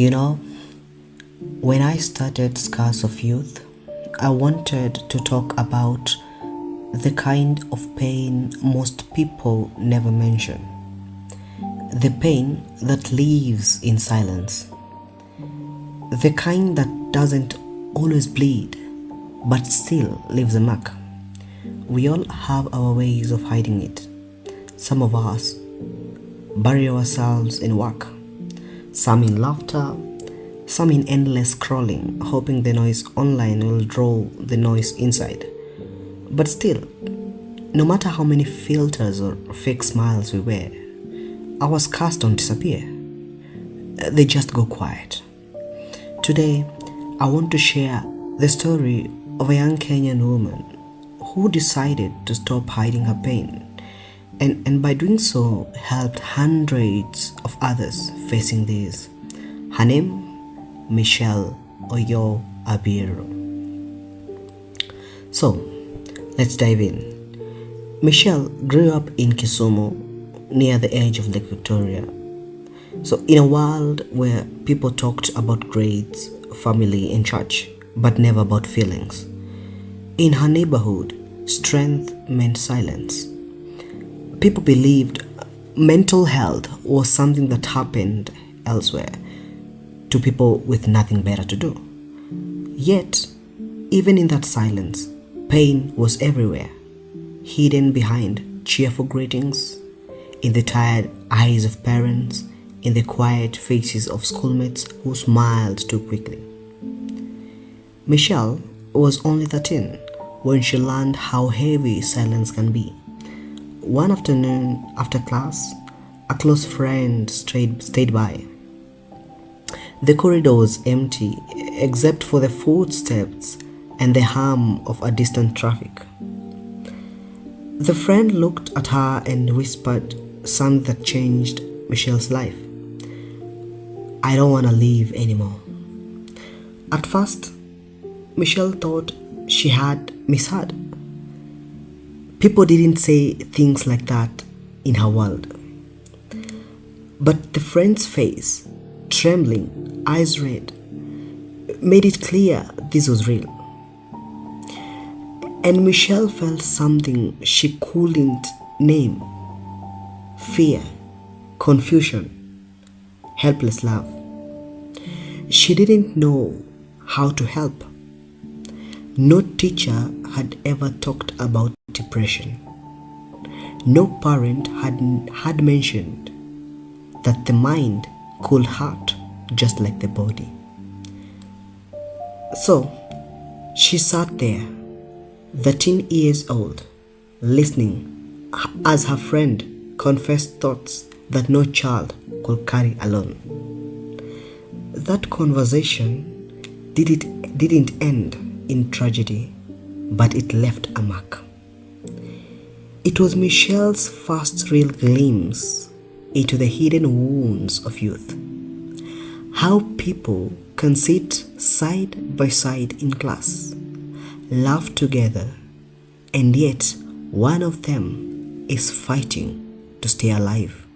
You know, when I started Scars of Youth, I wanted to talk about the kind of pain most people never mention. The pain that lives in silence. The kind that doesn't always bleed, but still leaves a mark. We all have our ways of hiding it. Some of us bury ourselves in work, some in laughter, some in endless scrolling, hoping the noise online will draw the noise inside. But still, no matter how many filters or fake smiles we wear, our scars don't disappear. They just go quiet. Today, I want to share the story of a young Kenyan woman who decided to stop hiding her pain and by doing so helped hundreds of others facing this. Her name, Michelle Oyoo Abiero. So, let's dive in. Michelle grew up in Kisumu, near the edge of Lake Victoria. So, in a world where people talked about grades, family, and church, but never about feelings. In her neighborhood, strength meant silence. People believed mental health was something that happened elsewhere to people with nothing better to do. Yet, even in that silence, pain was everywhere, hidden behind cheerful greetings, in the tired eyes of parents, in the quiet faces of schoolmates who smiled too quickly. Michelle was only 13 when she learned how heavy silence can be. One afternoon after class, a close friend stayed by. The corridor was empty except for the footsteps and the hum of a distant traffic. The friend looked at her and whispered something that changed Michelle's life. "I don't want to leave anymore." At first, Michelle thought she had misheard. People didn't say things like that in her world. But the friend's face, trembling, eyes red, made it clear this was real. And Michelle felt something she couldn't name: fear, confusion, helpless love. She didn't know how to help. No teacher had ever talked about depression. No parent had mentioned that the mind could hurt just like the body. So she sat there, 13 years old, listening as her friend confessed thoughts that no child could carry alone. That conversation didn't end in tragedy, but it left a mark. It was Michelle's first real glimpse into the hidden wounds of youth. How people can sit side by side in class, laugh together, and yet one of them is fighting to stay alive.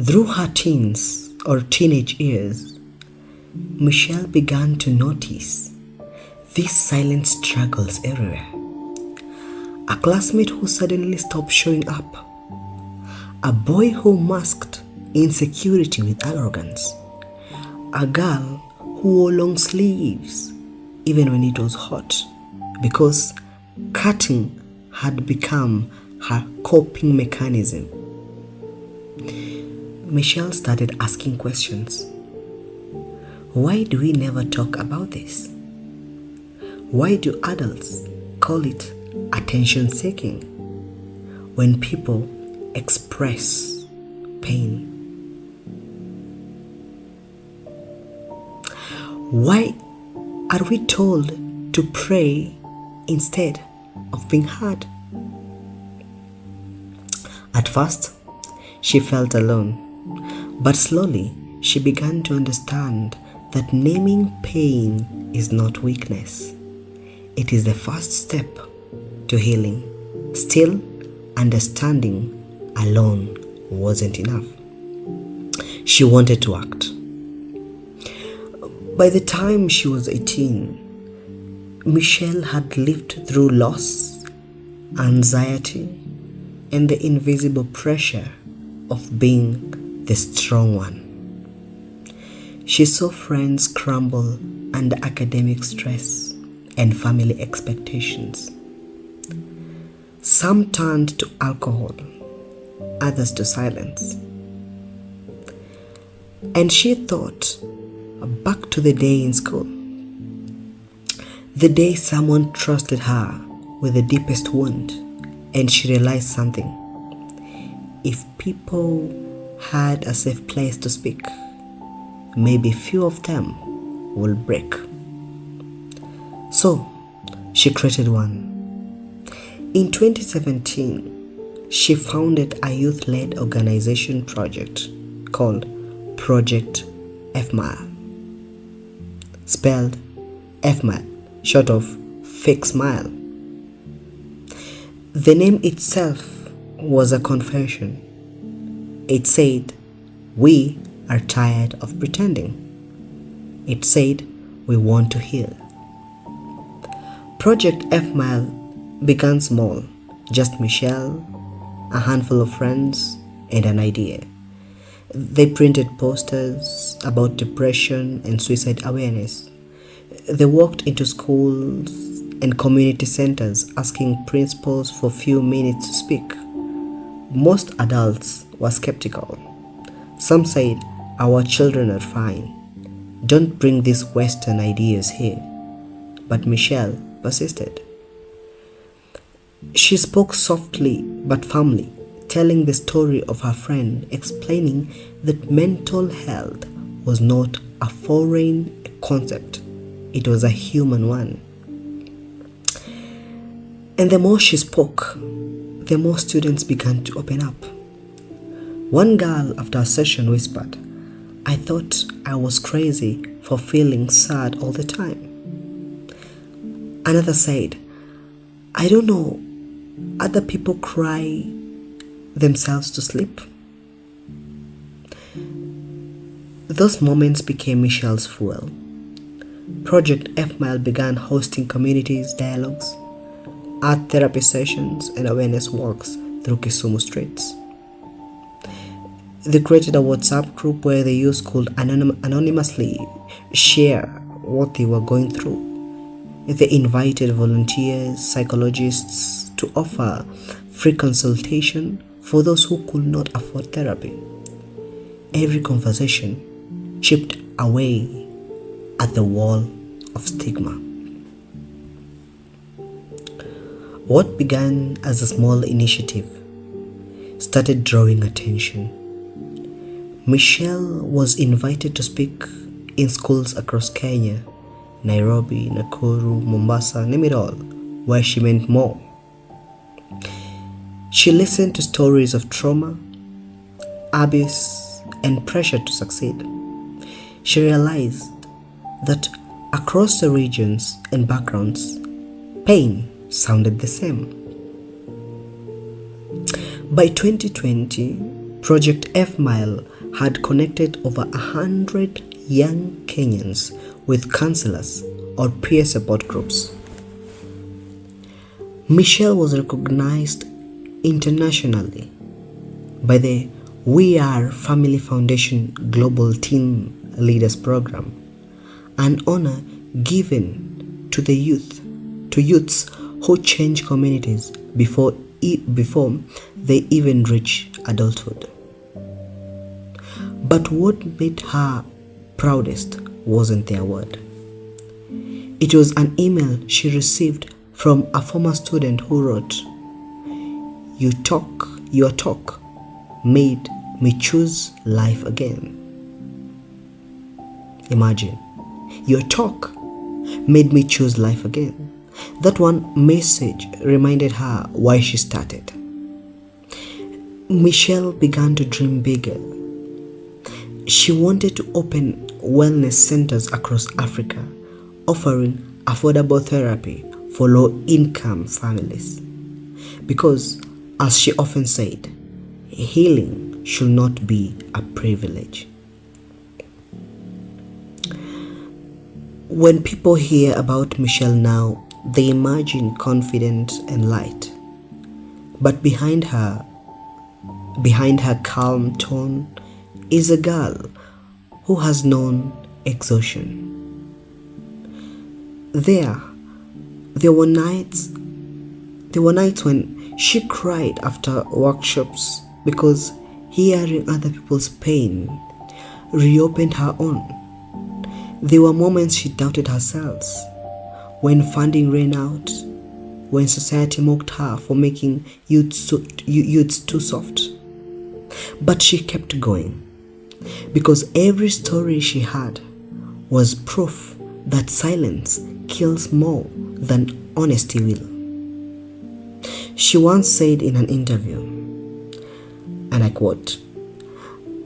Through her teens or teenage years, Michelle began to notice these silent struggles everywhere. A classmate who suddenly stopped showing up. A boy who masked insecurity with arrogance. A girl who wore long sleeves even when it was hot, because cutting had become her coping mechanism. Michelle started asking questions. Why do we never talk about this? Why do adults call it attention seeking when people express pain? Why are we told to pray instead of being heard? At first, she felt alone, but slowly she began to understand that naming pain is not weakness. It is the first step to healing. Still, understanding alone wasn't enough. She wanted to act. By the time she was 18, Michelle had lived through loss, anxiety, and the invisible pressure of being the strong one. She saw friends crumble under academic stress and family expectations. Some turned to alcohol, others to silence. And she thought back to the day in school, the day someone trusted her with the deepest wound, and she realized something. If people had a safe place to speak, maybe few of them will break. So she created one. In 2017, she founded a youth-led organization project called Project FMile, spelled FMile, short of fake smile. The name itself was a confession. It said, "We are tired of pretending." It said, "We want to heal." Project FMile began small, just Michelle, a handful of friends, and an idea. They printed posters about depression and suicide awareness. They walked into schools and community centers asking principals for a few minutes to speak. Most adults were skeptical. Some said, "Our children are fine. Don't bring these Western ideas here." But Michelle persisted. She spoke softly but firmly, telling the story of her friend, explaining that mental health was not a foreign concept, it was a human one. And the more she spoke, the more students began to open up. One girl after a session whispered, "I thought I was crazy for feeling sad all the time." Another said, "I don't know, other people cry themselves to sleep." Those moments became Michelle's fuel. Project FMile began hosting communities dialogues, art therapy sessions, and awareness walks through Kisumu streets. They created a WhatsApp group where the youth could anonymously share what they were going through. They invited volunteers, psychologists to offer free consultation for those who could not afford therapy. Every conversation chipped away at the wall of stigma. What began as a small initiative started drawing attention. Michelle was invited to speak in schools across Kenya, Nairobi, Nakuru, Mombasa, name it all, where she meant more. She listened to stories of trauma, abuse, and pressure to succeed. She realized that across the regions and backgrounds, pain sounded the same. By 2020, Project FMile had connected over 100 young Kenyans with counselors or peer support groups. Michelle was recognized internationally by the We Are Family Foundation Global Teen Leaders Program, an honor given to youths who change communities before they even reach adulthood. But what made her proudest wasn't the award. It was an email she received from a former student who wrote, Your talk made me choose life again." Imagine, your talk made me choose life again. That one message reminded her why she started. Michelle began to dream bigger. She wanted to open wellness centers across Africa, offering affordable therapy for low-income families. Because, as she often said, healing should not be a privilege, When people hear about Michelle now, they imagine confidence and light. But behind her calm tone, is a girl who has known exhaustion. There were nights when she cried after workshops because hearing other people's pain reopened her own. There were moments she doubted herself, when funding ran out, when society mocked her for making youths too soft. But she kept going, because every story she had was proof that silence kills more than honesty will. She once said in an interview, and I quote,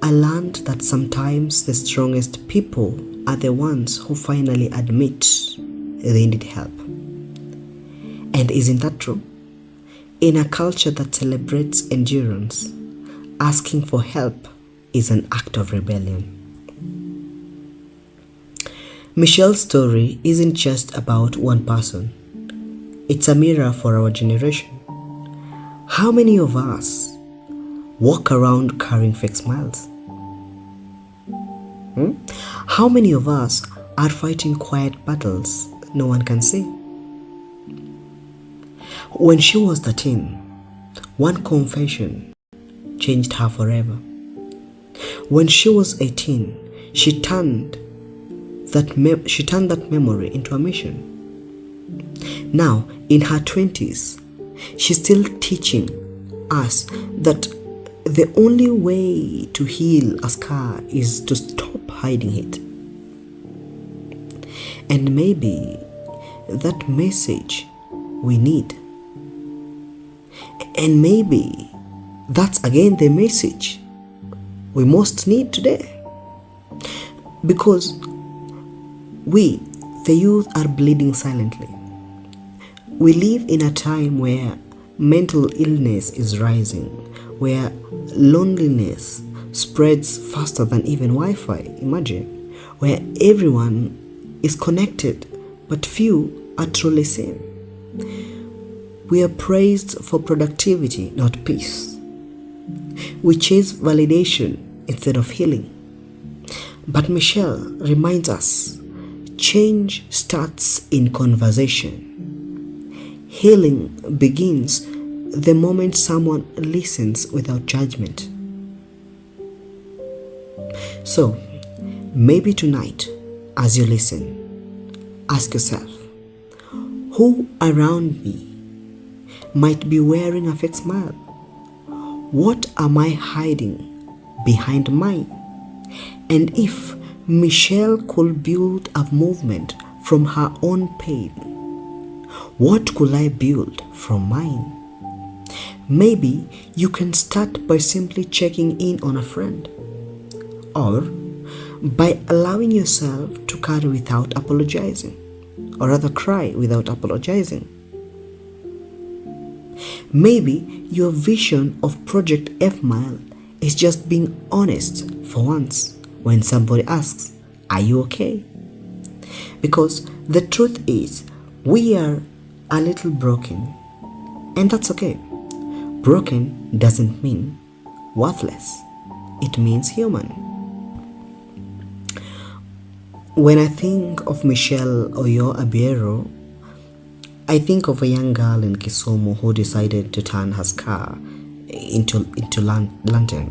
"I learned that sometimes the strongest people are the ones who finally admit they need help." And isn't that true? In a culture that celebrates endurance, asking for help is an act of rebellion. Michelle's story isn't just about one person. It's a mirror for our generation. How many of us walk around carrying fake smiles? How many of us are fighting quiet battles no one can see? When she was 13, one confession changed her forever. When she was 18, she turned that memory into a mission. Now, in her 20s, she's still teaching us that the only way to heal a scar is to stop hiding it. And maybe that message we need. And maybe that's again the message we most need today. Because we, the youth, are bleeding silently. We live in a time where mental illness is rising, where loneliness spreads faster than even Wi-Fi, imagine, where everyone is connected but few are truly seen. We are praised for productivity, not peace. We chase validation instead of healing. But Michelle reminds us, change starts in conversation. Healing begins the moment someone listens without judgment. So, maybe tonight, as you listen, ask yourself, who around me might be wearing a fake smile? What am I hiding behind mine? And if Michelle could build a movement from her own pain, what could I build from mine? Maybe you can start by simply checking in on a friend, or by allowing yourself to cry without apologizing, or rather cry without apologizing. Maybe your vision of Project F-Mile is just being honest for once when somebody asks, "Are you okay?" Because the truth is, we are a little broken, and that's okay. Broken doesn't mean worthless. It means human. When I think of Michelle Oyoo Abiero, I think of a young girl in Kisumu who decided to turn her scar into lantern.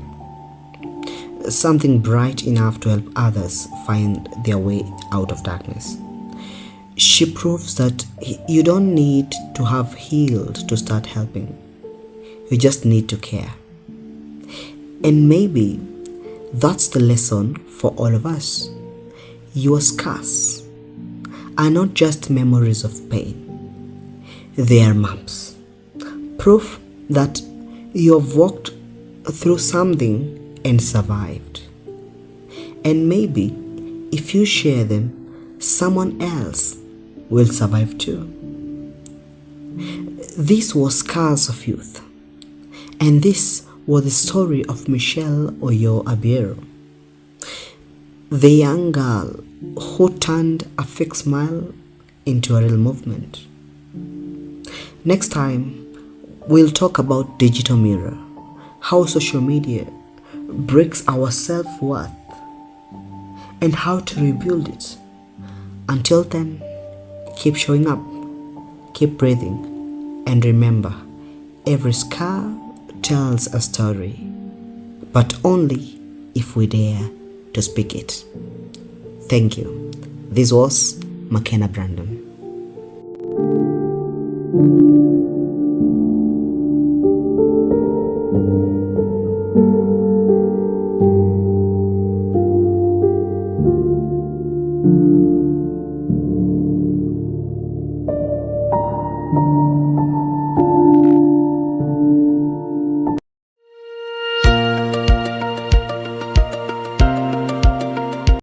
Something bright enough to help others find their way out of darkness. She proves that you don't need to have healed to start helping. You just need to care. And maybe that's the lesson for all of us. Your scars are not just memories of pain. They are maps. Proof that you have walked through something and survived. And maybe if you share them, someone else will survive too. This was Scars of Youth, and this was the story of Michelle Oyoo Abiero, the young girl who turned a fake smile into a real movement. Next time, we'll talk about digital mirror, how social media breaks our self-worth, and how to rebuild it. Until then, keep showing up, keep breathing, and remember, every scar tells a story, but only if we dare to speak it. Thank you. This was Makena Brandon.